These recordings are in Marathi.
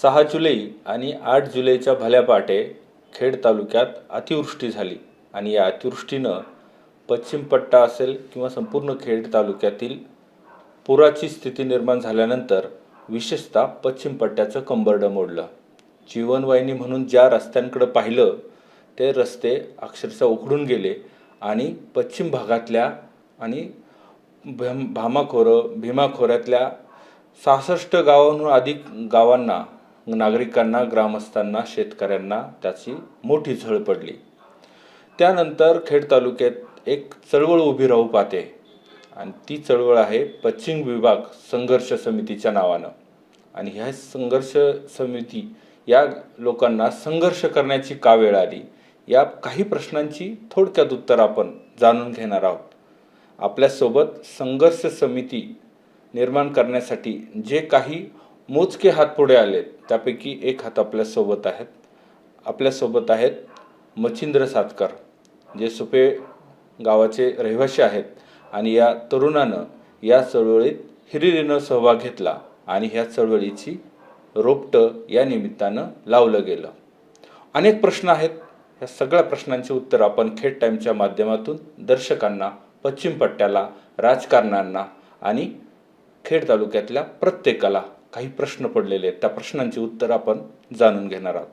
6 जुलै आणि 8 जुलैच्या भल्या पहाटे खेड तालुक्यात अतिवृष्टी झाली आणि या अतिवृष्टीनं पश्चिम पट्टा असेल किंवा संपूर्ण खेड तालुक्यातील पुराची स्थिती निर्माण झाल्यानंतर विशेषतः पश्चिम पट्ट्याचं कंबरडं मोडलं. जीवनवाहिनी म्हणून ज्या रस्त्यांकडे पाहिलं ते रस्ते अक्षरशः उखडून गेले आणि पश्चिम भागातल्या आणि भीमा खोऱ्यातल्या 66 गावांहून अधिक गावांना, नागरिकांना, ग्रामस्थांना, शेतकऱ्यांना त्याची मोठी झळ पडली. त्यानंतर खेड तालुक्यात एक चळवळ उभी राहू पाहते आणि ती चळवळ आहे पश्चिम विभाग संघर्ष समितीच्या नावानं. आणि ह्या संघर्ष समिती या लोकांना संघर्ष करण्याची का वेळ आली, या काही प्रश्नांची थोडक्यात उत्तर आपण जाणून घेणार आहोत. आपल्यासोबत संघर्ष समिती निर्माण करण्यासाठी जे काही मोजके हात पुढे आलेत त्यापैकी एक हात आपल्यासोबत आहेत मच्छिंद्र सातकर, जे सुपे गावाचे रहिवासी आहेत आणि या तरुणानं या चळवळीत हिरिरीनं सहभाग घेतला आणि ह्या चळवळीची रोपटं या निमित्तानं लावलं गेलं. अनेक प्रश्न आहेत. या सगळ्या प्रश्नांची उत्तर आपण खेड टाइमच्या माध्यमातून दर्शकांना, पश्चिम पट्ट्याला, राजकारण्यांना आणि खेड तालुक्यातल्या प्रत्येकाला काही प्रश्न पडलेले आहेत त्या प्रश्नांची उत्तर आपण जाणून घेणार आहोत.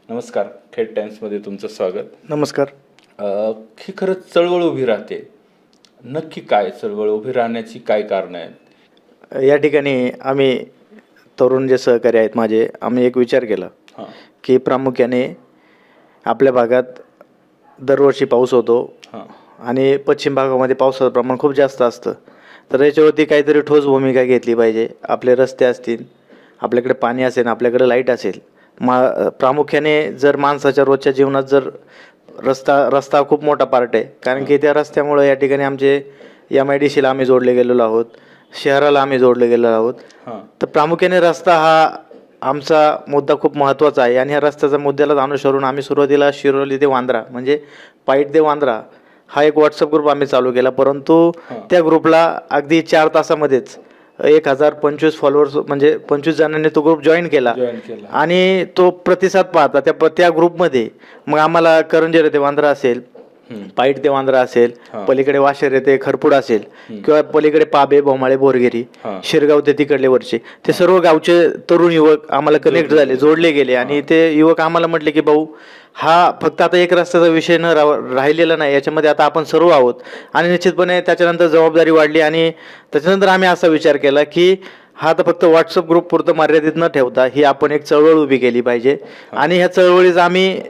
नमस्कार, खेड टाइम्समध्ये तुमचं स्वागत. नमस्कार. ही खरंच चळवळ उभी राहते, नक्की काय चळवळ उभी राहण्याची काय कारणं आहेत? या ठिकाणी आम्ही तरुण जे सहकारी आहेत माझे, आम्ही एक विचार केला की प्रामुख्याने आपल्या भागात दरवर्षी पाऊस होतो आणि पश्चिम भागामध्ये पावसाचं प्रमाण खूप जास्त असतं. तर याच्यावरती काहीतरी ठोस भूमिका घेतली पाहिजे. आपले रस्ते असतील, आपल्याकडे पाणी असेल, आपल्याकडे लाईट असेल. प्रामुख्याने जर माणसाच्या रोजच्या जीवनात जर रस्ता खूप मोठा पार्ट आहे, कारण की त्या रस्त्यामुळे या ठिकाणी आमचे MIDCला आम्ही जोडले गेलेलो आहोत, शहराला आम्ही जोडले गेलेलो आहोत. तर प्रामुख्याने रस्ता हा आमचा मुद्दा खूप महत्त्वाचा आहे आणि ह्या रस्त्याच्या मुद्द्यालाच अनुसरून आम्ही सुरुवातीला शिरोली ते वांद्रा म्हणजे पाईट ते वांद्रा हा एक व्हॉट्सअप ग्रुप आम्ही चालू केला. परंतु त्या ग्रुपला अगदी 4 तासामध्येच 1025 फॉलोअर्स म्हणजे 25 जणांनी तो ग्रुप जॉईन केला आणि तो प्रतिसाद पाहता त्या ग्रुपमध्ये मग आम्हाला करंजेर ते वांद्रा असेल, पाईट ते वांद्रा असेल, पलीकडे वाशेर ते खरपूड असेल किंवा पलीकडे पाबे, भोमाळे, बोरगिरी, शिरगाव ते तिकडले वरचे, ते सर्व गावचे तरुण युवक आम्हाला कनेक्ट झाले, जोडले गेले. आणि ते युवक आम्हाला म्हटले की भाऊ, हा फक्त आता एक रस्त्याचा विषय न राहिलेला नाही, याच्यामध्ये आता आपण सर्व आहोत. आणि निश्चितपणे त्याच्यानंतर जबाबदारी वाढली आणि त्याच्यानंतर आम्ही असा विचार केला की हा आता फक्त व्हॉट्सअप ग्रुप पुरतं मर्यादित न ठेवता ही आपण एक चळवळ उभी केली पाहिजे. आणि ह्या चळवळीचं आम्ही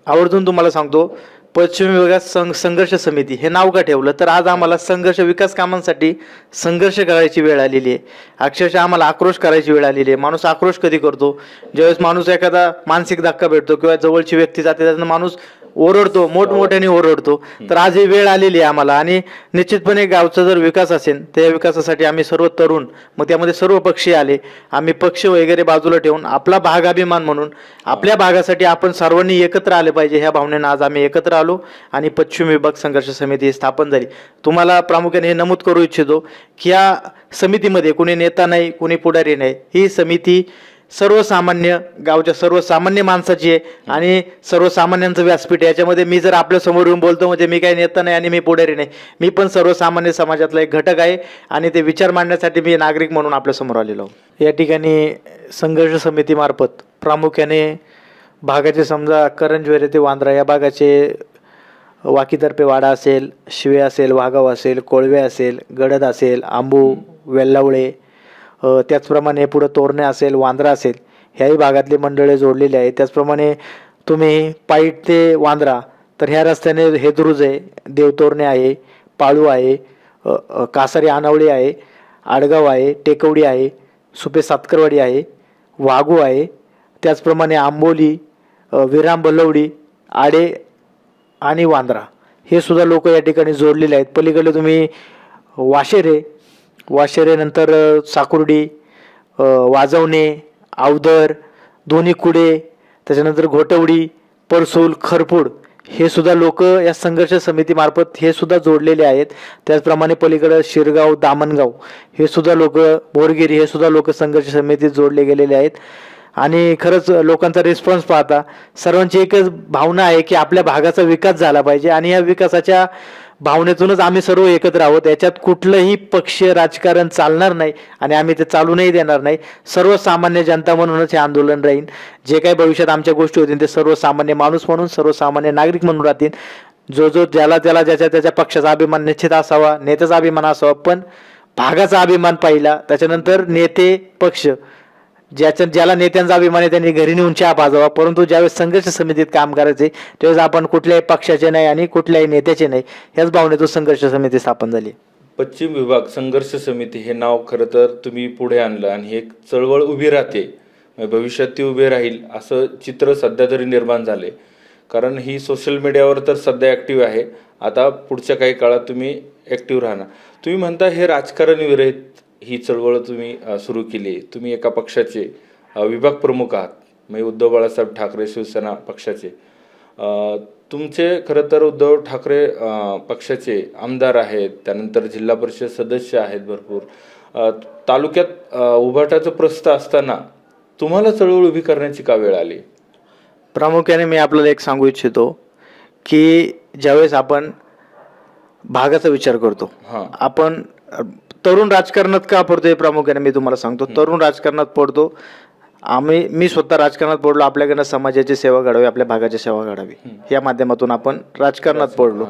आवर्जून तुम्हाला सांगतो, पश्चिम विभागात संघर्ष समिती हे नाव का ठेवलं, तर आज आम्हाला संघर्ष विकास कामांसाठी संघर्ष करायची वेळ आलेली आहे. अक्षरशः आम्हाला आक्रोश करायची वेळ आलेली आहे. माणूस आक्रोश कधी करतो, ज्यावेळेस माणूस एखादा मानसिक धक्का भेटतो किंवा जवळची व्यक्ती जाते त्यातनं माणूस ओरडतो, मोठमोठ्याने ओरडतो. तर आज ही वेळ आलेली आहे आम्हाला. आणि निश्चितपणे गावचा जर विकास असेल तर या विकासासाठी आम्ही सर्व तरुण, मग त्यामध्ये सर्व पक्षी आले, आम्ही पक्ष वगैरे बाजूला ठेवून आपला भागाभिमान म्हणून आपल्या भागासाठी आपण सर्वांनी एकत्र आले पाहिजे ह्या भावनेनं आज आम्ही एकत्र आलो आणि पश्चिम विभाग संघर्ष समिती स्थापन झाली. तुम्हाला प्रामुख्याने हे नमूद करू इच्छितो की या समितीमध्ये कोणी नेता नाही, कोणी पुढारी नाही. ही समिती सर्वसामान्य गावच्या सर्वसामान्य माणसाची आहे आणि सर्वसामान्यांचं व्यासपीठ आहे. याच्यामध्ये मी जर आपल्या समोर येऊन बोलतो म्हणजे मी काही नेता नाही आणि मी पुढारी नाही, मी पण सर्वसामान्य समाजातला एक घटक आहे आणि ते विचार मांडण्यासाठी मी नागरिक म्हणून आपल्या समोर आलेलो आहोत. या ठिकाणी संघर्ष समितीमार्फत प्रामुख्याने भागाचे समजा करंजवेरे ते वांद्रा या भागाचे वाकीतर्फे वाडा असेल, शिवे असेल, वाघाव असेल, कोळवे असेल, गडद असेल, आंबू, वेल्लावळे, त्याचप्रमाणे पुढं तोरणे असेल, वांद्रा असेल, ह्याही भागातली मंडळे जोडलेली आहे. त्याचप्रमाणे तुम्ही पाईट ते वांद्रा तर ह्या रस्त्याने हेदरुज आहे, देवतोरणे आहे, पाळू आहे, कासारी आनावळी आहे, आडगाव आहे, टेकवडी आहे, सुपे सातकरवाडी आहे, वाघू आहे, त्याचप्रमाणे आंबोली, विराम बलवडी, आडे आणि वांद्रा हे सुद्धा लोक या ठिकाणी जोडलेले आहेत. पलीकडे तुम्ही वाशेरे नंतर साकुर्डी, वाजवणे, आवदर, दोन्ही कुडे, त्याच्यानंतर घोटवडी, परसूल, खरपूड हे सुद्धा लोक या संघर्ष समितीमार्फत हे सुद्धा जोडलेले आहेत. त्याचप्रमाणे पलीकडे शिरगाव, दामणगाव हे सुद्धा लोक, बोरगिरी हे सुद्धा लोक संघर्ष समितीत जोडले गेलेले आहेत. आणि खरंच लोकांचा रिस्पॉन्स पाहता सर्वांची एकच भावना आहे की आपल्या भागाचा विकास झाला पाहिजे आणि या विकासाच्या भावनेतूनच आम्ही सर्व एकत्र आहोत. याच्यात कुठलंही पक्ष राजकारण चालणार नाही आणि आम्ही ते चालूनही देणार नाही. सर्वसामान्य जनता म्हणूनच हे आंदोलन राहील. जे काही भविष्यात आमच्या गोष्टी होतील ते सर्वसामान्य माणूस म्हणून, सर्वसामान्य नागरिक म्हणून राहतील. जो ज्याला ज्याच्या त्याच्या पक्षाचा अभिमान निश्चित असावा, नेत्याचा अभिमान असावा, पण भागाचा अभिमान पाहिला. त्याच्यानंतर नेते पक्ष ज्याला नेत्यांचा अभिमान आहे त्यांनी घरी नेऊन चहा पाजावा. परंतु ज्यावेळेस संघर्ष समितीत काम करायचे त्यावेळेस आपण कुठल्याही पक्षाचे नाही आणि कुठल्याही नेत्याचे नाही, ह्याच भावनेतून संघर्ष समिती स्थापन झाली. पश्चिम विभाग संघर्ष समिती हे नाव खरं तर तुम्ही पुढे आणलं आणि एक चळवळ उभी राहते, भविष्यात ती उभी राहील असं चित्र सध्या तरी निर्माण झाले. कारण ही सोशल मीडियावर तर सध्या ॲक्टिव्ह आहे, आता पुढच्या काही काळात तुम्ही ॲक्टिव्ह राहणार. तुम्ही म्हणता हे राजकारण विरहित ही चळवळ तुम्ही सुरू केली. तुम्ही एका पक्षाचे विभाग प्रमुख आहात, म्हणजे उद्धव बाळासाहेब ठाकरे शिवसेना पक्षाचे. तुमचे खरं तर उद्धव ठाकरे पक्षाचे आमदार आहेत, त्यानंतर जिल्हा परिषद सदस्य आहेत भरपूर. तालुक्यात उभाटाचं प्रस्थ असताना तुम्हाला चळवळ उभी करण्याची का वेळ आली? प्रामुख्याने मी आपल्याला एक सांगू इच्छितो की ज्यावेळेस आपण भागाचा विचार करतो, आपण तरुण राजकारणात का पडतोय प्रामुख्याने मी तुम्हाला सांगतो. तरुण राजकारणात पडतो मी स्वतः राजकारणात पडलो आपल्याकडनं समाजाची सेवा घडावी, आपल्या भागाची सेवा घडावी या माध्यमातून आपण राजकारणात पडलो.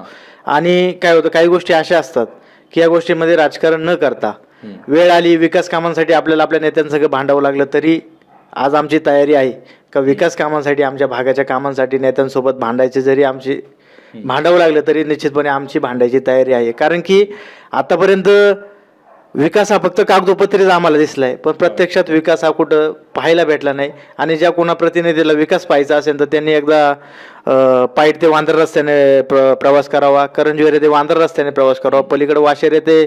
आणि काय होतं, काही गोष्टी अशा असतात की या गोष्टीमध्ये राजकारण न करता वेळ आली विकास कामांसाठी आपल्याला आपल्या नेत्यांसगळं भांडावं लागलं, तरी आज आमची तयारी आहे का विकास कामांसाठी, आमच्या भागाच्या कामांसाठी नेत्यांसोबत भांडायचे जरी आमची भांडावं लागलं तरी निश्चितपणे आमची भांडायची तयारी आहे. कारण की आतापर्यंत विकास हा फक्त कागदोपत्रीच आम्हाला दिसलाय, पण प्रत्यक्षात विकास हा कुठं पाहायला भेटला नाही. आणि ज्या कोणा प्रतिनिधीला विकास पाहायचा असेल तर त्यांनी एकदा पाईट ते वांद्र रस्त्याने प्रवास करावा, करंजवेरे ते वांद्र रस्त्याने प्रवास करावा, पलीकडे वाशेरे ते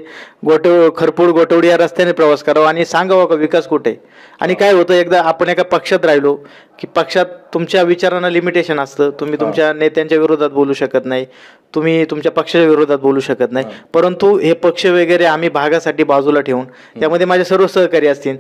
खरपूड गोटवडी या रस्त्याने प्रवास करावा आणि सांगावा का विकास कुठे. आणि काय होतं, एकदा आपण एका पक्षात राहिलो की पक्षात तुमच्या विचारांना लिमिटेशन असतं. तुम्ही तुमच्या नेत्यांच्या विरोधात बोलू शकत नाही, तुम्ही तुमच्या पक्षाच्या विरोधात बोलू शकत नाही. परंतु हे पक्ष वगैरे आम्ही भागासाठी बाजूला ठेवून त्यामध्ये माझे सर्व सहकारी असतील.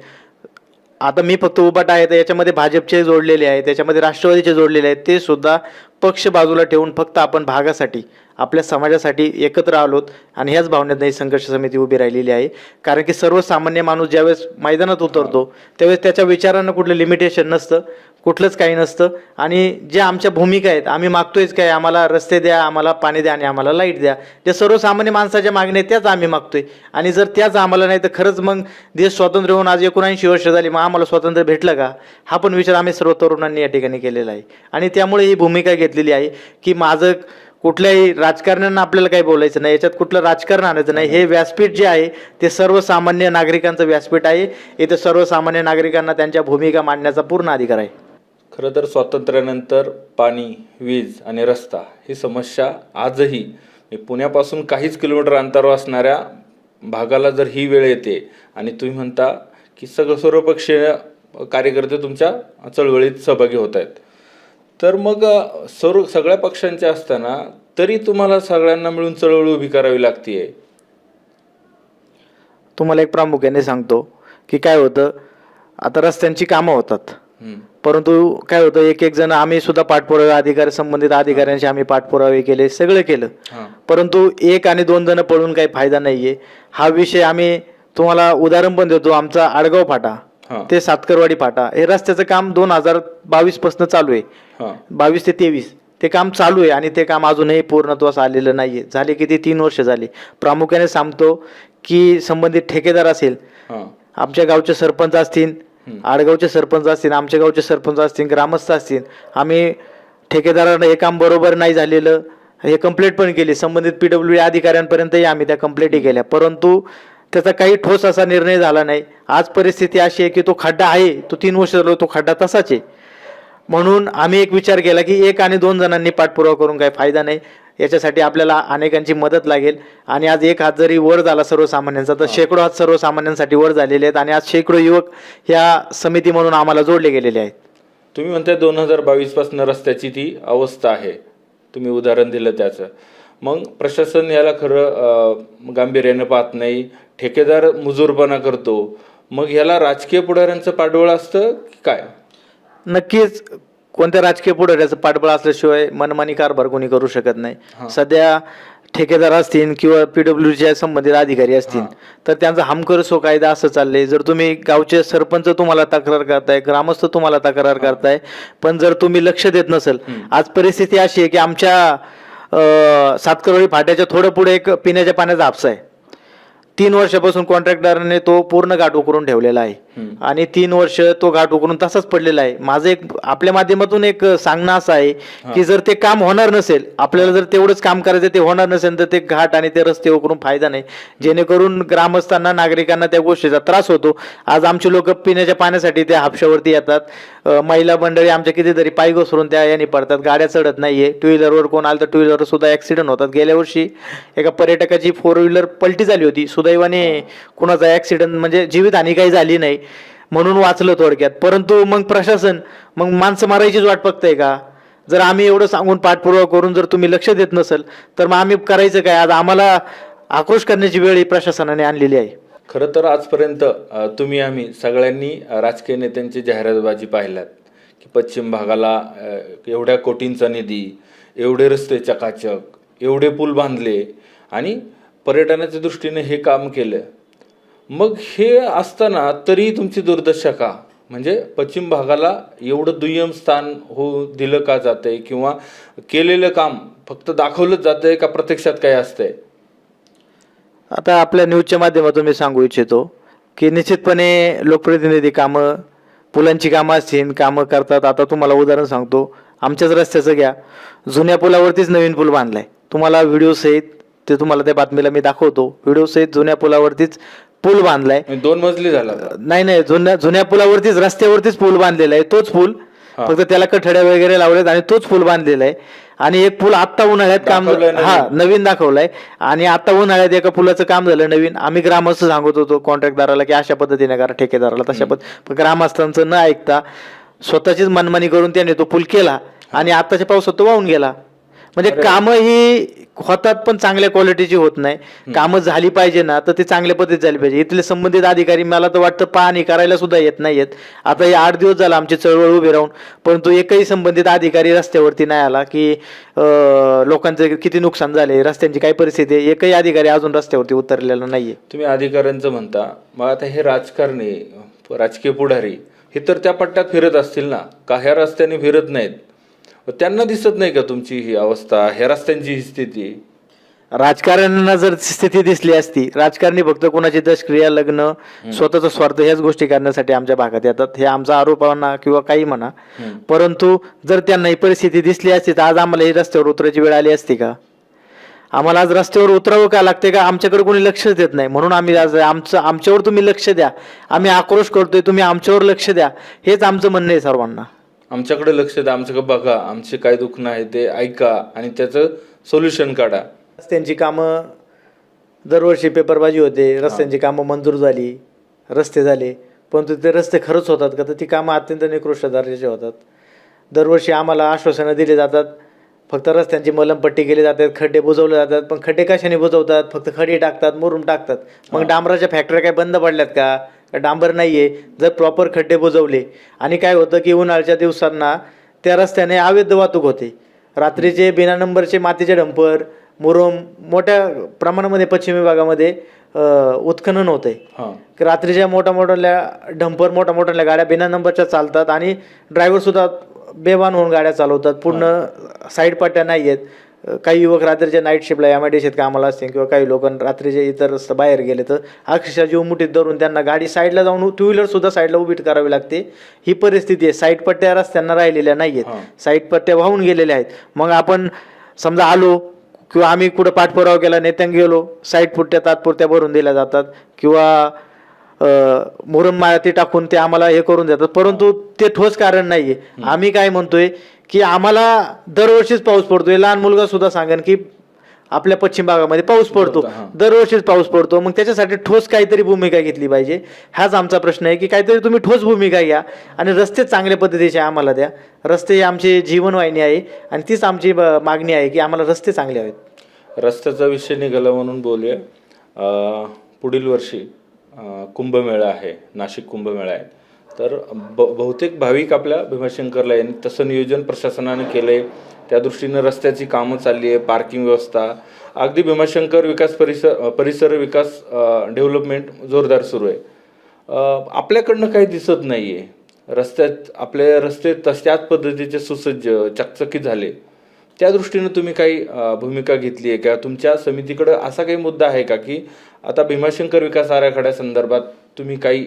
आता मी फक्त उभाटा आहे तर याच्यामध्ये भाजपचे जोडलेले आहेत, त्याच्यामध्ये राष्ट्रवादीचे जोडलेले आहेत, ते सुद्धा पक्ष बाजूला ठेवून फक्त आपण भागासाठी आपल्या समाजासाठी एकत्र आलोत आणि ह्याच भावनेत ही संघर्ष समिती उभी राहिलेली आहे. कारण की सर्वसामान्य माणूस ज्यावेळेस मैदानात उतरतो त्यावेळेस त्याच्या विचारांना कुठलं लिमिटेशन नसतं, कुठलंच काही नसतं. आणि ज्या आमच्या भूमिका आहेत, आम्ही मागतोयच काय, आम्हाला रस्ते द्या, आम्हाला पाणी द्या आणि आम्हाला लाईट द्या, ज्या सर्वसामान्य माणसाच्या मागण्या त्याच आम्ही मागतोय. आणि जर त्याच आम्हाला नाही तर खरंच मग देश स्वातंत्र्य होऊन आज 79 वर्ष झाली, मग आम्हाला स्वातंत्र्य भेटलं का, हा पण विचार आम्ही सर्व तरुणांनी या ठिकाणी केलेला आहे. आणि त्यामुळे ही भूमिका घेतलेली आहे की माझं कुठल्याही राजकारण्यांना आपल्याला काही बोलायचं नाही, याच्यात कुठलं राजकारण आणायचं नाही. हे व्यासपीठ जे आहे ते सर्वसामान्य नागरिकांचं व्यासपीठ आहे. इथे सर्वसामान्य नागरिकांना त्यांच्या भूमिका मांडण्याचा पूर्ण अधिकार आहे. खरं तर स्वातंत्र्यानंतर पाणी, वीज आणि रस्ता ही समस्या आजही पुण्यापासून काहीच किलोमीटर अंतरावर असणाऱ्या भागाला जर ही वेळ येते आणि तुम्ही म्हणता की सर्वपक्षीय कार्यकर्ते तुमच्या चळवळीत सहभागी होत आहेत, तर मग सगळ्या पक्षांचे असताना तरी तुम्हाला सगळ्यांना मिळून चळवळ उभी करावी लागते. तुम्हाला एक प्रामुख्याने सांगतो की काय होतं, आता रस्त्यांची कामं होतात, परंतु काय होतं एक जण आम्ही सुद्धा पाठपुरावे अधिकारी संबंधित अधिकाऱ्यांशी आम्ही पाठपुरावे केले, सगळं केलं, परंतु 1 आणि 2 जण पळून काही फायदा नाहीये. हा विषय आम्ही तुम्हाला उदाहरण पण देतो. आमचा आडगाव फाटा ते सातकरवाडी फाटा हे रस्त्याचं काम 2022 पासून चालू आहे, 22 ते 23 ते काम चालू आहे आणि ते काम अजूनही पूर्णत्वास आलेलं नाहीये. झाले किती 3 वर्ष झाली. प्रामुख्याने सांगतो की संबंधित ठेकेदार असेल, आमच्या गावचे सरपंच असतील, आडगावचे सरपंच असतील, आमच्या गावचे सरपंच असतील, ग्रामस्थ असतील, आम्ही ठेकेदारांना हे काम बरोबर नाही झालेलं हे कंप्लेंट पण केली. संबंधित PWD अधिकाऱ्यांपर्यंतही आम्ही त्या कंप्लेंटी केल्या, परंतु त्याचा काही ठोस असा निर्णय झाला नाही. आज परिस्थिती अशी आहे की तो खड्डा आहे, तो 3 वर्ष झालो तो खड्डा तसाच आहे. म्हणून आम्ही एक विचार केला की 1 आणि 2 जणांनी पाठपुरावा करून काही फायदा नाही, याच्यासाठी आपल्याला अनेकांची मदत लागेल. आणि आज 1 हात जरी वर झाला सर्वसामान्यांचा तर शेकडो हात सर्वसामान्यांसाठी वर झालेले आहेत आणि आज शेकडो युवक ह्या समिती म्हणून आम्हाला जोडले गेलेले आहेत. तुम्ही म्हणताय 2022 पासून रस्त्याची ती अवस्था आहे, तुम्ही उदाहरण दिलं त्याचं. मग प्रशासन याला खरं गांभीर्यानं पाहत नाही, ठेकेदार मुजूरपणा करतो, मग ह्याला राजकीय पुढाऱ्यांचं पाठबळ असतं की काय? नक्कीच कोणत्या राजकीय पुढाऱ्याचं पाठबळ असल्याशिवाय मनमानी कारभार कोणी करू शकत नाही. सध्या ठेकेदार असतील किंवा PWDच्या संबंधित अधिकारी असतील तर त्यांचा हमकर सो कायदा असं चाललंय. जर तुम्ही गावचे सरपंच तुम्हाला तक्रार करताय, ग्रामस्थ तुम्हाला तक्रार करताय, पण जर तुम्ही लक्ष देत नसेल, आज परिस्थिती अशी आहे की आमच्या सातकरवाडी फाट्याच्या थोडं पुढे एक पिण्याच्या पाण्याचा हापसा आहे. 3 वर्षापासून कॉन्ट्रॅक्टरने तो पूर्ण घाट उकरून ठेवलेला आहे आणि 3 वर्ष तो घाट उकरून तसाच पडलेला आहे. माझं एक आपल्या माध्यमातून एक सांगणं असं आहे की जर ते काम होणार नसेल, आपल्याला जर तेवढंच काम करायचं ते होणार नसेल तर ते घाट आणि ते रस्ते उकरून फायदा नाही, जेणेकरून ग्रामस्थांना नागरिकांना त्या गोष्टीचा त्रास होतो. आज आमचे लोक पिण्याच्या पाण्यासाठी त्या हापशावरती येतात. महिला मंडळी आमच्या कितीतरी पायी घसरून त्या याने पडतात, गाड्या चढत नाहीये. 2 व्हीलरवर कोण आलं तर 2 व्हीलर सुद्धा ॲक्सिडेंट होतात. गेल्या वर्षी एका पर्यटकाची 4 व्हीलर पलटी झाली होती. सुदैवाने कुणाचा ॲक्सिडेंट म्हणजे जीवितहानी काही झाली नाही म्हणून वाचलं थोडक्यात. परंतु मग प्रशासन मग माणसं मारायचीच वाट बघताय का? जर आम्ही एवढं सांगून पाठपुरावा करून जर तुम्ही लक्ष देत नसेल तर मग आम्ही करायचं काय? आज आम्हाला आक्रोश करण्याची वेळ ही प्रशासनाने आणलेली आहे. खरं तर आजपर्यंत तुम्ही आम्ही सगळ्यांनी राजकीय नेत्यांची जाहिरातबाजी पाहिल्यात की पश्चिम भागाला एवढ्या कोटींचा निधी, एवढे रस्ते चकाचक, एवढे पूल बांधले आणि पर्यटनाच्या दृष्टीने हे काम केलं. मग हे असताना तरी तुमची दुर्दशा का? म्हणजे पश्चिम भागाला एवढं दुय्यम स्थान दिलं का जातंय किंवा केलेलं काम फक्त दाखवलंच जातंय का प्रत्यक्षात काय असतंय? आता आपल्या न्यूजच्या माध्यमातून मी सांगू इच्छितो की निश्चितपणे लोकप्रतिनिधी कामं, पुलांची कामं असतील, कामं करतात. आता तुम्हाला उदाहरण सांगतो, आमच्याच रस्त्याचं घ्या, जुन्या पुलावरतीच नवीन पूल बांधलाय. तुम्हाला व्हिडिओ सहित ते तुम्हाला त्या बातमीला मी दाखवतो. व्हिडिओ सहित जुन्या पुलावरतीच पूल बांधलाय. 2 मजली झाला? नाही, जुन्या पुलावरतीच रस्त्यावरतीच पूल बांधलेला आहे. तोच पूल, फक्त त्याला कठड्या वगैरे लावलेत आणि तोच पूल बांधलेला आहे. आणि एक पूल आत्ता उन्हाळ्यात काम नवीन दाखवलाय आणि आता उन्हाळ्यात एका पुलाचं काम झालं नवीन. आम्ही ग्रामस्थ सांगत होतो कॉन्ट्रॅक्टदाराला की अशा पद्धतीने करा, ठेकेदाराला तशा पण ग्रामस्थांचं न ऐकता स्वतःचीच मनमानी करून त्याने तो पूल केला आणि आताच्या पावसात तो वाहून गेला. म्हणजे कामं ही होतात पण चांगल्या क्वालिटीची होत नाही. कामं झाली पाहिजे ना तर ती चांगल्या पद्धतीत झाली पाहिजे. इथले संबंधित अधिकारी मला तर वाटतं पाहणी करायला सुद्धा येत नाहीयेत. आता हे 8 दिवस झाला आमची चळवळ उभी राहून, परंतु एकही संबंधित अधिकारी रस्त्यावरती नाही आला की लोकांचं किती नुकसान झाले, रस्त्यांची काय परिस्थिती आहे, एकही अधिकारी अजून रस्त्यावरती उतरलेला नाहीये. तुम्ही अधिकाऱ्यांचं म्हणता, मग आता हे राजकारणी, राजकीय पुढारी हे तर त्या पट्ट्यात फिरत असतील ना, का ह्या रस्त्याने फिरत नाहीत? त्यांना दिसत नाही का तुमची ही अवस्था, ह्या रस्त्यांची ही स्थिती? राजकारण्यांना जर स्थिती दिसली असती, राजकारणी फक्त कोणाची दशक्रिया, लग्न, स्वतःचा स्वार्थ ह्याच गोष्टी करण्यासाठी आमच्या भागात येतात. हे आमचा आरोप म्हणा किंवा काही म्हणा, परंतु जर त्यांना ही परिस्थिती दिसली असती तर आज आम्हाला ही रस्त्यावर उतरायची वेळ आली असती का? आम्हाला आज रस्त्यावर उतरावं का लागते का? आमच्याकडे कोणी लक्ष देत नाही म्हणून आम्ही आज आमच्यावर तुम्ही लक्ष द्या, आम्ही आक्रोश करतोय, तुम्ही आमच्यावर लक्ष द्या, हेच आमचं म्हणणं आहे सर्वांना. आमच्याकडे लक्ष द्या, आमच्याकडे बघा, आमचे काय दुखणं आहे ते ऐका आणि त्याचं सोल्युशन काढा. रस्त्यांची कामं दरवर्षी पेपरबाजी होते, रस्त्यांची कामं मंजूर झाली, रस्ते झाले, परंतु ते रस्ते खरंच होतात का? तर ती कामं अत्यंत निकृष्ट दर्जाची होतात. दरवर्षी आम्हाला आश्वासनं दिली जातात, फक्त रस्त्यांची मलमपट्टी केली जातात, खड्डे बुजवले जातात, पण खड्डे कशाने बुजवतात? फक्त खडी टाकतात, मुरुम टाकतात. मग डांबराच्या फॅक्टऱ्या काय बंद पडल्यात का? डांबर नाहीये. जर प्रॉपर खड्डे बुजवले, आणि काय होतं की उन्हाळ्याच्या दिवसांना त्या रस्त्याने अवैध वाहतूक होते. रात्रीचे बिना नंबरचे मातीचे डंपर, मुरुम मोठ्या प्रमाणामध्ये पश्चिम विभागामध्ये उत्खनन होतंय. रात्रीच्या मोठ्या मोठ्या गाड्या बिना नंबरच्या चालतात आणि ड्रायव्हर सुद्धा बेभान होऊन गाड्या चालवतात. पूर्ण साईड पट्ट्या नाही आहेत. काही युवक रात्रीच्या नाईट शिफ्टला MIDCत कामाला असतील किंवा काही लोक रात्रीचे इतर बाहेर गेले तर अक्षरशः जीव मुठीत धरून त्यांना गाडी साईडला जाऊन 2 व्हीलर सुद्धा साईडला उभी करावी लागते. ही परिस्थिती आहे. साईड पट्ट्या रस्त्यांना राहिलेल्या नाही आहेत, साईड पट्ट्या वाहून गेलेल्या आहेत. मग आपण समजा आलो किंवा आम्ही कुठं पाठपुरावा केला, नेत्यांना गेलो, साईड पट्ट्या तात्पुरत्या भरून दिल्या जातात किंवा मुरुम माती टाकून ते आम्हाला हे करून देतात, परंतु ते ठोस कारण नाहीये. आम्ही काय म्हणतोय की आम्हाला दरवर्षीच पाऊस पडतोय. लहान मुलगा सुद्धा सांगेन की आपल्या पश्चिम भागामध्ये पाऊस पडतो, दरवर्षीच पाऊस पडतो. मग त्याच्यासाठी ठोस काहीतरी भूमिका घेतली पाहिजे. हाच आमचा प्रश्न आहे की काहीतरी तुम्ही ठोस भूमिका घ्या आणि रस्ते चांगल्या पद्धतीचे आम्हाला द्या. रस्ते ही आमची जीवनवाहिनी आहे आणि तीच आमची मागणी आहे की आम्हाला रस्ते चांगले हवेत. रस्त्याचा विषय निघाला म्हणून बोलूया. पुढील वर्षी कुंभमेळा आहे, नाशिक कुंभमेळा आहे, तर बहुतेक भाविक आपल्या भीमाशंकरला यांनी तसं नियोजन प्रशासनाने केलं आहे. त्या दृष्टीनं रस्त्याची कामं चालली आहे, पार्किंग व्यवस्था, अगदी भीमाशंकर विकास परिसर विकास डेव्हलपमेंट जोरदार सुरू आहे. आपल्याकडनं काही दिसत नाही आहे. रस्त्यात आपले रस्ते त्याच पद्धतीचे सुसज्ज चकचकीत झाले. त्या दृष्टीनं तुम्ही काही भूमिका घेतली आहे का? तुमच्या समितीकडे असा काही मुद्दा आहे का की आता भीमाशंकर विकास आराखड्यासंदर्भात तुम्ही काही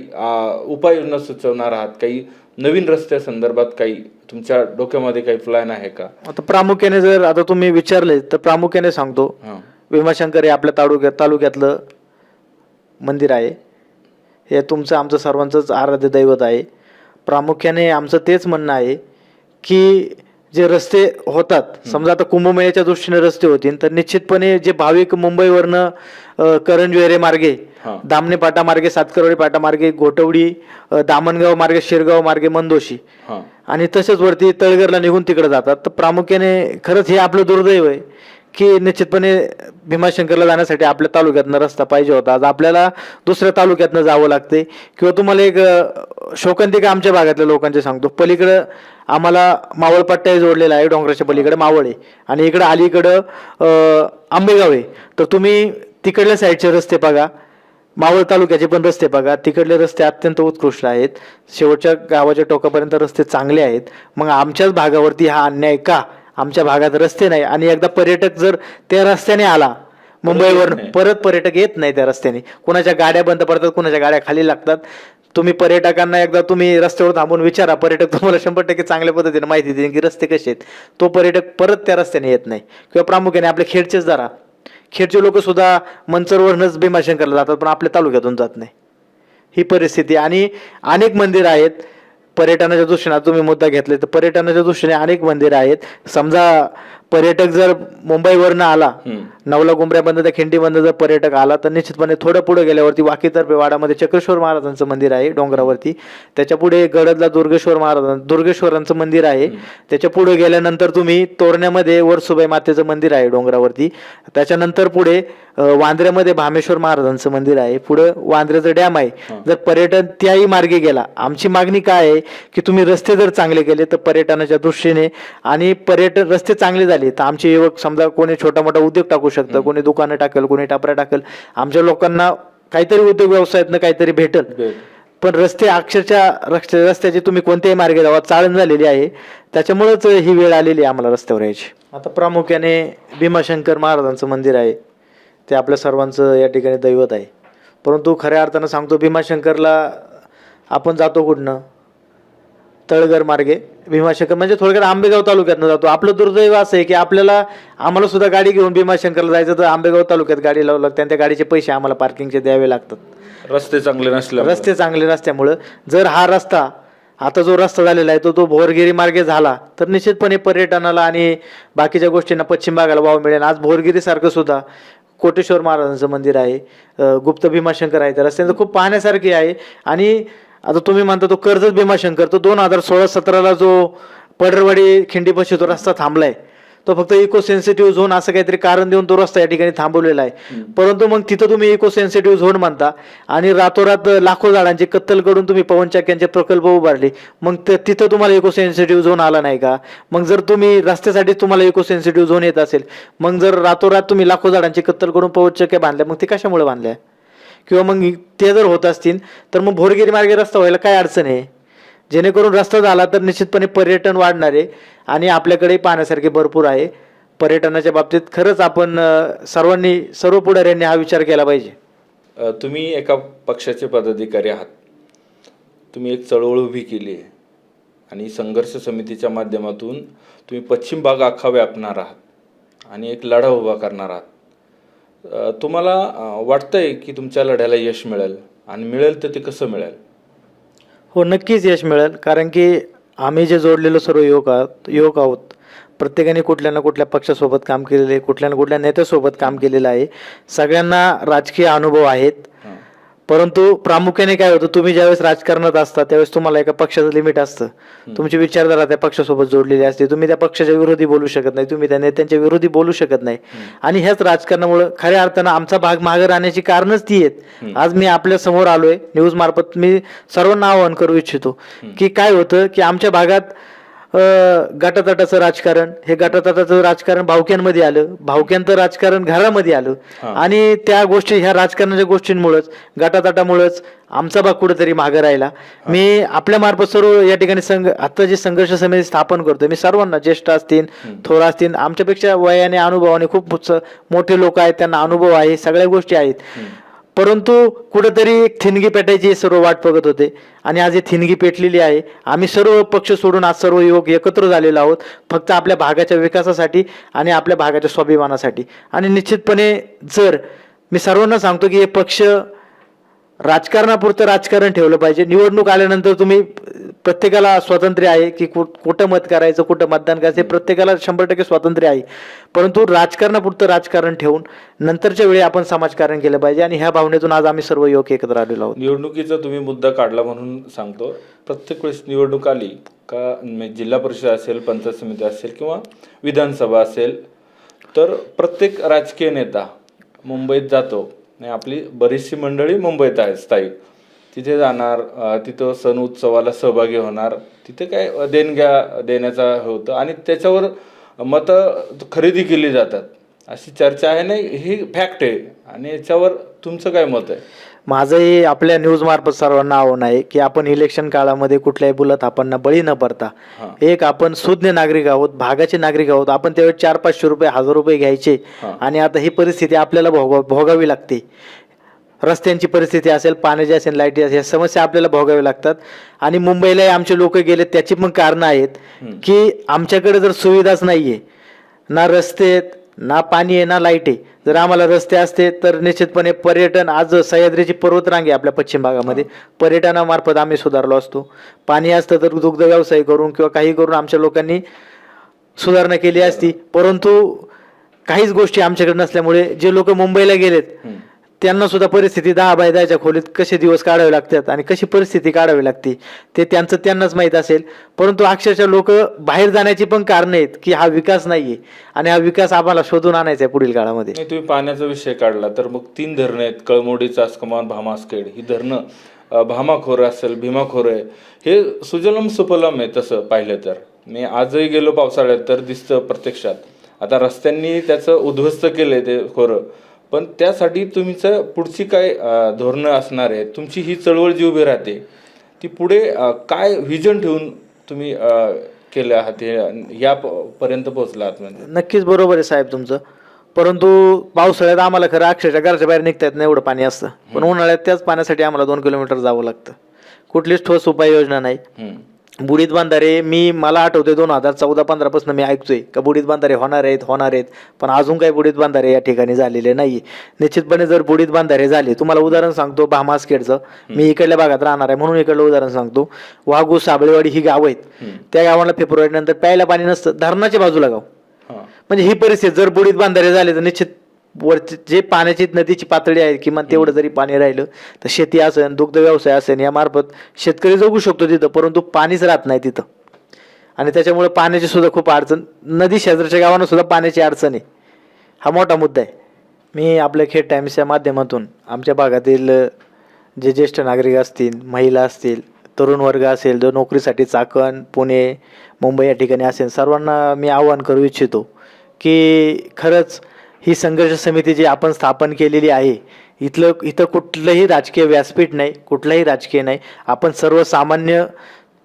उपाययोजना सुचवणार आहात? काही नवीन रस्त्या संदर्भात काही तुमच्या डोक्यामध्ये काही प्लॅन आहे का? आता प्रामुख्याने जर आता तुम्ही विचारले तर प्रामुख्याने सांगतो, भीमाशंकर हे आपल्या तालुक्यातलं मंदिर आहे. हे तुमचं आमचं सर्वांचंच आराध्य दैवत आहे. प्रामुख्याने आमचं तेच म्हणणं आहे की जे रस्ते होतात, समजा आता कुंभमेळ्याच्या दृष्टीने रस्ते होतील तर निश्चितपणे जे भाविक मुंबईवरनं करंजवेरे मार्गे, दामणे पाटा मार्गे, सातकरवाडी पाटा मार्गे, गोटवडी, दामणगाव मार्गे, शिरगाव मार्गे, मंदोशी आणि तसेच वरती तळघरला निघून तिकडे जातात. तर प्रामुख्याने खरंच हे आपलं दुर्दैव आहे की निश्चितपणे भीमाशंकरला जाण्यासाठी आपल्या तालुक्यातनं रस्ता पाहिजे होता. आज आपल्याला दुसऱ्या तालुक्यातनं जावं लागते. किंवा तुम्हाला एक शोकांतिका आमच्या भागातल्या लोकांचे सांगतो, पलीकडं आम्हाला मावळपट्टा जोडलेला आहे, डोंगराच्या पलीकडे मावळ आहे आणि इकडं अलीकडं आंबेगाव आहे. तर तुम्ही तिकडल्या साईडचे रस्ते बघा, मावळ तालुक्याचे पण रस्ते बघा, तिकडले रस्ते अत्यंत उत्कृष्ट आहेत, शेवटच्या गावाच्या टोकापर्यंत रस्ते चांगले आहेत. मग आमच्याच भागावरती हा अन्याय का? आमच्या भागात रस्ते नाही आणि एकदा पर्यटक जर त्या रस्त्याने आला मुंबईवर, परत पर्यटक येत नाही त्या रस्त्याने. कुणाच्या गाड्या बंद पडतात, कुणाच्या गाड्या खाली लागतात. तुम्ही पर्यटकांना एकदा तुम्ही रस्त्यावर थांबून विचारा, पर्यटक तुम्हाला 100% चांगल्या पद्धतीने माहिती देईल की रस्ते कसे आहेत. तो पर्यटक परत त्या रस्त्याने येत नाही. किंवा प्रामुख्याने आपल्या खेडचेच जरा, खेडचे लोक सुद्धा मंचरवरूनच भीमाशंकरला जातात पण आपल्या तालुक्यातून जात नाही. ही परिस्थिती. आणि अनेक मंदिर आहेत पर्यटनाच्या दृष्टीने. तुम्ही मुद्दा घेतले तर पर्यटनाच्या दृष्टीने अनेक मंदिर आहेत. समजा पर्यटक जर मुंबईवरनं आला, नवला गुंबऱ्याबंद त्या खिंडीबंद जर पर्यटक आला तर निश्चितपणे थोडं पुढे गेल्यावरती वाकीतर्फे वाडामध्ये चक्रेश्वर महाराजांचं मंदिर आहे डोंगरावरती. त्याच्या पुढे गडदला दुर्गेश्वरांचं मंदिर आहे. त्याच्या पुढे गेल्यानंतर तुम्ही तोरण्यामध्ये वरसुबाई मातेचं मंदिर आहे डोंगरावरती. त्याच्यानंतर पुढे वांद्र्यामध्ये भामेश्वर महाराजांचं मंदिर आहे. पुढे वांद्र्याचं डॅम आहे. जर पर्यटन त्याही मार्गे गेला, आमची मागणी काय आहे की तुम्ही रस्ते जर चांगले केले तर पर्यटनाच्या दृष्टीने आणि पर्यटन रस्ते चांगले झाले तर आमचे युवक समजा कोणी छोटा मोठा उद्योग टाकू शकतं, कोणी दुकानं टाकेल, कोणी टापरा टाकेल. आमच्या लोकांना काहीतरी उद्योग व्यवसायातनं काहीतरी भेटेल. पण रस्ते अक्षरशः रस्त्याची तुम्ही कोणत्याही मार्गे जावा चाळण झालेली आहे. त्याच्यामुळेच ही वेळ आलेली आहे आम्हाला रस्त्यावर यायची. आता प्रामुख्याने भीमाशंकर महाराजांचं मंदिर आहे, ते आपल्या सर्वांचं या ठिकाणी दैवत आहे. परंतु खऱ्या अर्थानं सांगतो, भीमाशंकरला आपण जातो कुठनं? तळघर मार्गे भीमाशंकर म्हणजे थोडक्यात आंबेगाव तालुक्यातनं जातो. आपलं दुर्दैव असं आहे की आम्हाला सुद्धा गाडी घेऊन भीमाशंकरला जायचं तर आंबेगाव तालुक्यात गाडी लावू लागते आणि त्या गाडीचे पैसे आम्हाला पार्किंगचे द्यावे लागतात. रस्ते चांगले नसल्यामुळं जर हा रस्ता आता जो रस्ता झालेला आहे तो भोरगिरी मार्गे झाला तर निश्चितपणे पर्यटनाला आणि बाकीच्या गोष्टींना पश्चिम भागाला वाव मिळेल. आज भोरगिरीसारखं सुद्धा कोटेश्वर महाराजांचं मंदिर आहे, गुप्त भीमाशंकर आहे, त्या रस्त्याचं खूप पाहण्यासारखी आहे. आणि आता तुम्ही म्हणता तो कर्जत भीमाशंकर, तो 2016-17 जो पडरवाडी खिंडीपाशी तो रस्ता थांबलाय, तो फक्त इको सेन्सिटिव्ह झोन असं काहीतरी कारण देऊन तो रस्ता या ठिकाणी थांबवलेला आहे. परंतु मग तिथं तुम्ही इको सेन्सिटिव्ह झोन म्हणता आणि रातोरात लाखो झाडांची कत्तल करून तुम्ही पवनचक्क्यांचे प्रकल्प उभारले, मग तिथं तुम्हाला इको सेन्सिटिव्ह झोन आला नाही का? मग जर तुम्ही रस्त्यासाठी तुम्हाला इको सेन्सिटिव्ह झोन येत असेल, मग जर रातोरात तुम्ही लाखो झाडांची कत्तल करून पवनचक्क्या बांधल्या, मग ते कशामुळे बांधल्या? किंवा मग ते जर होत असतील तर मग भोरगिरी मार्गे रस्ता व्हायला काय अडचण आहे? जेणेकरून रस्ता झाला तर निश्चितपणे पर्यटन वाढणार आहे आणि आपल्याकडे पाहण्यासारखे भरपूर आहे. पर्यटनाच्या बाबतीत खरंच आपण सर्व पुढाऱ्यांनी हा विचार केला पाहिजे. तुम्ही एका पक्षाचे पदाधिकारी आहात, तुम्ही एक चळवळ उभी केली आहे आणि संघर्ष समितीच्या माध्यमातून तुम्ही पश्चिम भाग अख्खा व्यापणार आहात आणि एक लढा उभा करणार आहात. तुम्हाला वाटतंय की तुमच्या लढ्याला यश मिळेल आणि मिळेल तर ते कसं मिळेल? हो, नक्कीच यश मिळेल. कारण की आम्ही जे जोडलेलो सर्व युवक आहोत, प्रत्येकाने कुठल्या ना कुठल्या पक्षासोबत काम केलेलं आहे, कुठल्या ना कुठल्या नेत्यासोबत काम केलेलं आहे. सगळ्यांना राजकीय अनुभव आहेत. परंतु प्रामुख्याने काय होतं, तुम्ही ज्यावेळेस राजकारणात असता त्यावेळेस तुम्हाला एका पक्षाचं लिमिट असतं. तुमची विचारधारा त्या पक्षासोबत जोडलेली असते. तुम्ही त्या पक्षाच्या विरोधी बोलू शकत नाही, तुम्ही त्या नेत्यांच्या विरोधी बोलू शकत नाही. आणि ह्याच राजकारणामुळे खऱ्या अर्थानं आमचा भाग मागे राहण्याची कारणच ती आहेत. आज मी आपल्या समोर आलोय न्यूज मार्फत, मी सर्वांना आवाहन करू इच्छितो की काय होतं की आमच्या भागात गटातटाचं राजकारण, हे गटातटाचं राजकारण भावक्यांमध्ये आलं, भावक्यांचं राजकारण घरामध्ये आलं. आणि त्या गोष्टी, ह्या राजकारणाच्या गोष्टींमुळेच, गटातटामुळेच आमचा भाग कुठेतरी मागे राहिला. मी आपल्या मार्फत सर्व या ठिकाणी आता जे संघर्ष समिती स्थापन करतोय, मी सर्वांना, ज्येष्ठ असतील, थोर असतील, आमच्यापेक्षा वयाने अनुभवाने खूप मोठे लोक आहेत, त्यांना अनुभव आहे, सगळ्या गोष्टी आहेत. परंतु कुठेतरी एक थिणगी पेटायची सर्व वाट बघत होते आणि आज ही थिणगी पेटलेली आहे. आम्ही सर्व पक्ष सोडून आज सर्व युवक एकत्र झालेलो आहोत, फक्त आपल्या भागाच्या विकासासाठी आणि आपल्या भागाच्या स्वाभिमानासाठी. आणि निश्चितपणे जर मी सर्वांना सांगतो की हे पक्ष राजकारणापुरतं राजकारण ठेवलं पाहिजे. निवडणूक आल्यानंतर तुम्ही, प्रत्येकाला स्वातंत्र्य आहे की कुठं मत करायचं, कुठं मतदान करायचं, हे प्रत्येकाला 100% स्वातंत्र्य आहे. परंतु राजकारणापुरतं राजकारण ठेवून नंतरच्या वेळी आपण समाजकारण केलं पाहिजे. आणि ह्या भावनेतून आज आम्ही सर्व युवक एकत्र आलेलो आहोत. निवडणुकीचा तुम्ही मुद्दा काढला म्हणून सांगतो, प्रत्येक वेळेस निवडणूक आली का, जिल्हा परिषद असेल, पंचायत समिती असेल किंवा विधानसभा असेल, तर प्रत्येक राजकीय नेता मुंबईत जातो. आपली बरीचशी मंडळी मुंबईत आहेत स्थायिक, तिथे जाणार, तिथं सण उत्सवाला सहभागी होणार, तिथे काय देणग्या देण्याचा होतं आणि त्याच्यावर मतं खरेदी केली जातात, अशी चर्चा आहे. नाही, ही फॅक्ट आहे. आणि याच्यावर तुमचं काय मत आहे? माझंही आपल्या न्यूज मार्फत सर्वांना आव्हान आहे की आपण इलेक्शन काळामध्ये कुठल्याही बुलथापांना बळी न पडता, एक आपण सुज्ञ नागरिक आहोत, भागाचे नागरिक आहोत. आपण त्यावेळी 400-500 रुपये, 1000 रुपये घ्यायचे आणि आता ही परिस्थिती आपल्याला भोगावी लागते. रस्त्यांची परिस्थिती असेल, पाण्याची असेल, लाईटी असेल, या समस्या आपल्याला भोगाव्या लागतात. आणि मुंबईलाही आमचे लोक गेले, त्याची पण कारणं आहेत की आमच्याकडे जर सुविधाच नाहीये, ना रस्ते आहेत, ना पाणी आहे, ना लाईट आहे. जर आम्हाला रस्ते असते तर निश्चितपणे पर्यटन, आज सह्याद्रीची पर्वतरांग आहे आपल्या पश्चिम भागामध्ये, पर्यटनामार्फत आम्ही सुधारलो असतो. पाणी असतं तर दुग्ध व्यवसाय करून किंवा काही करून आमच्या लोकांनी सुधारणा केली असती. परंतु काहीच गोष्टी आमच्याकडे नसल्यामुळे जे लोक मुंबईला गेलेत त्यांना सुद्धा परिस्थिती 10 बाय 10च्या खोलीत कसे दिवस काढावे लागतात आणि कशी परिस्थिती काढावी लागते ते त्यांनाच माहीत असेल. परंतु अक्षरशः लोक बाहेर जाण्याची पण कारणं आहेत की हा विकास नाहीये आणि हा विकास आम्हाला शोधून आणायचा आहे पुढील काळामध्ये. तुम्ही पाण्याचा विषय काढला तर मग 3 धरणं आहेत, कळमोडी, चासकमान, भामासखेड. ही धरणं, भामाखोर असेल, भीमाखोर आहे, हे सुजलम सुफलम आहे. तसं पाहिलं तर मी आजही गेलो पावसाळ्यात तर दिसतं प्रत्यक्षात. आता रस्त्यांनी त्याचं उद्ध्वस्त केलंय ते खोरं, पण त्यासाठी तुमचं पुढची काय धोरणं असणार आहे? तुमची ही चळवळ जी उभी राहते ती पुढे काय व्हिजन ठेवून तुम्ही केलं आहात, यापर्यंत पोहोचला आहात? म्हणजे नक्कीच बरोबर आहे साहेब तुमचं. परंतु पावसाळ्यात आम्हाला खरं अक्षरशः घराच्या बाहेर निघता येत नाही, एवढं पाणी असतं. पण उन्हाळ्यात त्याच पाण्यासाठी आम्हाला 2 किलोमीटर जावं लागतं. कुठलीच ठोस उपाययोजना नाही. बुडीत बांधारे, मला आठवते 2014-15 पासून मी ऐकतोय का बुडीत बांधारे होणार आहेत, पण अजून काही बुडीत बांधारे या ठिकाणी झालेले नाही. निश्चितपणे जर बुडीत बांधारे झाले, तुम्हाला उदाहरण सांगतो भामासखेडचं, मी इकडल्या भागात राहणार आहे म्हणून इकडलं उदाहरण सांगतो. वाघू, साबळेवाडी ही गावं आहेत, त्या गावाला फेब्रुवारी नंतर प्यायला पाणी नसतं, धरणाच्या बाजूला गाव. म्हणजे ही परिस्थिती जर बुडीत बांधारे झाले तर निश्चित वरची जे पाण्याची नदीची पातळी आहे किमान तेवढं जरी पाणी राहिलं तर शेती असेल, दुग्ध व्यवसाय असेल, यामार्फत शेतकरी जगू शकतो तिथं. परंतु पाणीच राहत नाही तिथं आणि त्याच्यामुळे पाण्याची सुद्धा खूप अडचण, नदी शेजारच्या गावांना सुद्धा पाण्याची अडचण आहे. हा मोठा मुद्दा आहे. मी आपल्या खेड टाइम्सच्या माध्यमातून आमच्या भागातील जे ज्येष्ठ नागरिक असतील, महिला असतील, तरुण वर्ग असेल, जो नोकरीसाठी चाकण, पुणे, मुंबई या ठिकाणी असेल, सर्वांना मी आवाहन करू इच्छितो की खरंच ही संघर्ष समिती जी आपण स्थापन केलेली आहे, इथं कुठलंही राजकीय व्यासपीठ नाही, कुठलाही राजकीय नाही. आपण सर्वसामान्य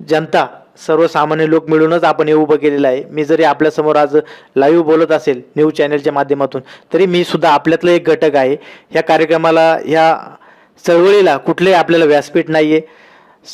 जनता, सर्वसामान्य लोक मिळूनच आपण हे उभं केलेलं आहे. मी जरी आपल्यासमोर आज लाईव्ह बोलत असेल न्यूज चॅनलच्या माध्यमातून, तरी मी सुद्धा आपल्यातलं एक घटक आहे. ह्या कार्यक्रमाला, ह्या चळवळीला कुठलंही आपल्याला व्यासपीठ नाही आहे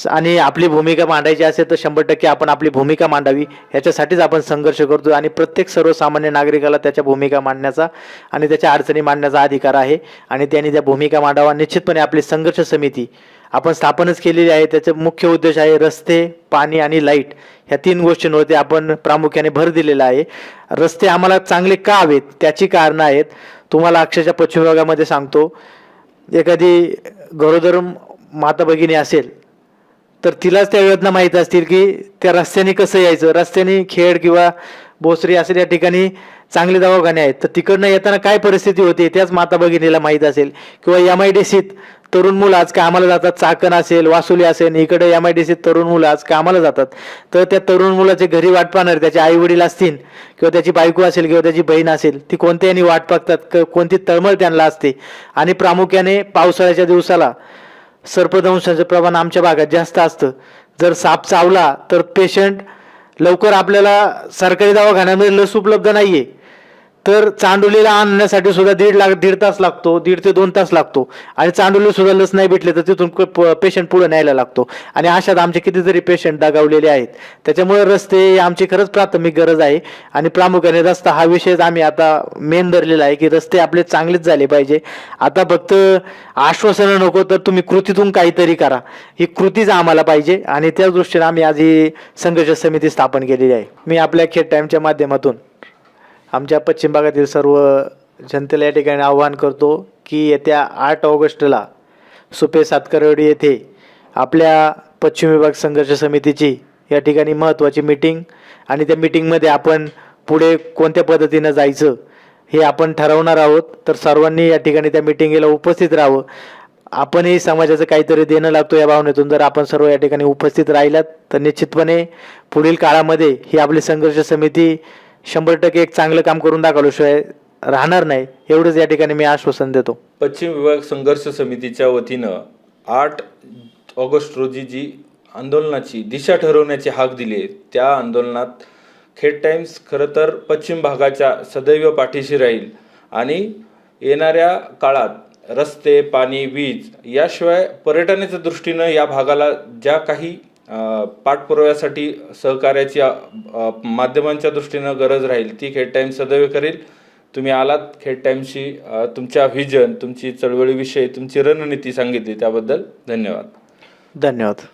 आणि आपली भूमिका मांडायची असेल तर 100% आपण आपली भूमिका मांडावी, याच्यासाठीच आपण संघर्ष करतो. आणि प्रत्येक सर्वसामान्य नागरिकाला त्याच्या भूमिका मांडण्याचा आणि त्याच्या अडचणी मांडण्याचा अधिकार आहे आणि त्यांनी त्या भूमिका मांडावा. निश्चितपणे आपली संघर्ष समिती आपण स्थापनच केलेली आहे. त्याचा मुख्य उद्देश आहे रस्ते, पाणी आणि लाईट, ह्या 3 गोष्टींवरती आपण प्रामुख्याने भर दिलेला आहे. रस्ते आम्हाला चांगले का हवेत त्याची कारणं आहेत. तुम्हाला अक्षरशः पश्चिम भागामध्ये सांगतो, एखादी गरोदर माता भगिनी असेल तर तिलाच त्या वेदना माहीत असतील की त्या रस्त्याने कसं यायचं. रस्त्याने खेड किंवा भोसरी असे या ठिकाणी चांगले दवाखाने आहेत, तर तिकडनं येताना काय परिस्थिती होती त्याच माता भगिनीला माहीत असेल. किंवा MIDCत तरुण मुलं आज कामाला जातात, चाकण असेल, वासुली असेल, इकडे MIDCत तरुण मुलं आज कामाला जातात. तर त्या तरुण मुलाचे घरी वाट पाहणार त्याचे आई वडील असतील किंवा त्याची बायको असेल किंवा त्याची बहीण असेल, ती कोणत्याही वाट पाहतात, कोणती तळमळ त्यांना असते. आणि प्रामुख्याने पावसाळ्याच्या दिवसाला सर्पदंशाचं प्रमाण आमच्या भागात जास्त असतं. जर साप चावला तर पेशंट लवकर आपल्याला सरकारी दवाखान्यामध्ये लस उपलब्ध नाही आहे, तर चांडोलीला आणण्यासाठी सुद्धा 1.5 तास लागतो, 1.5 ते 2 तास लागतो. आणि चांडोलीला सुद्धा लस नाही भेटले तर तिथून पेशंट पुढे न्यायला लागतो. आणि अशात आमचे कितीतरी पेशंट दगावलेले आहेत. त्याच्यामुळे रस्ते आमची खरंच प्राथमिक गरज आहे. आणि प्रामुख्याने रस्ता हा विषय आम्ही आता मेन धरलेला आहे की रस्ते आपले चांगलेच झाले पाहिजे. आता फक्त आश्वासनं नको, तर तुम्ही कृतीतून काहीतरी करा, ही कृतीच आम्हाला पाहिजे. आणि त्या दृष्टीने आम्ही आज ही संघर्ष समिती स्थापन केलेली आहे. मी आपल्या खेड टाईमच्या माध्यमातून आमच्या पश्चिम भागातील सर्व जनतेला या ठिकाणी आवाहन करतो की येत्या 8 ऑगस्टला सुपे सातकरवाडी येथे आपल्या पश्चिम विभाग संघर्ष समितीची या ठिकाणी महत्त्वाची मीटिंग, आणि त्या मीटिंगमध्ये आपण पुढे कोणत्या पद्धतीनं जायचं हे आपण ठरवणार आहोत. तर सर्वांनी या ठिकाणी त्या मीटिंगला उपस्थित राहावं. आपणही समाजाचं काहीतरी देणं लागतो या भावनेतून जर आपण सर्व या ठिकाणी उपस्थित राहिलात तर निश्चितपणे पुढील काळामध्ये ही आपली संघर्ष समिती 100% एक चांगलं काम करून दाखवल्याशिवाय राहणार नाही, एवढंच या ठिकाणी मी आश्वासन देतो. पश्चिम विभाग संघर्ष समितीच्या वतीनं 8 ऑगस्ट रोजी जी आंदोलनाची दिशा ठरवण्याची हाक दिली आहे, त्या आंदोलनात खेड टाइम्स खरं तर पश्चिम भागाच्या सदैव पाठीशी राहील. आणि येणाऱ्या काळात रस्ते, पाणी, वीज याशिवाय पर्यटनाच्या दृष्टीनं या भागाला ज्या काही पाठपुराव्यासाठी सहकार्याची माध्यमांच्या दृष्टीनं गरज राहील ती खेड टाइम्स सदैव करेल. तुम्ही आलात खेड टाइम्सशी, तुमच्या व्हिजन, तुमची चळवळीविषयी तुमची रणनीती सांगितली त्याबद्दल धन्यवाद. धन्यवाद.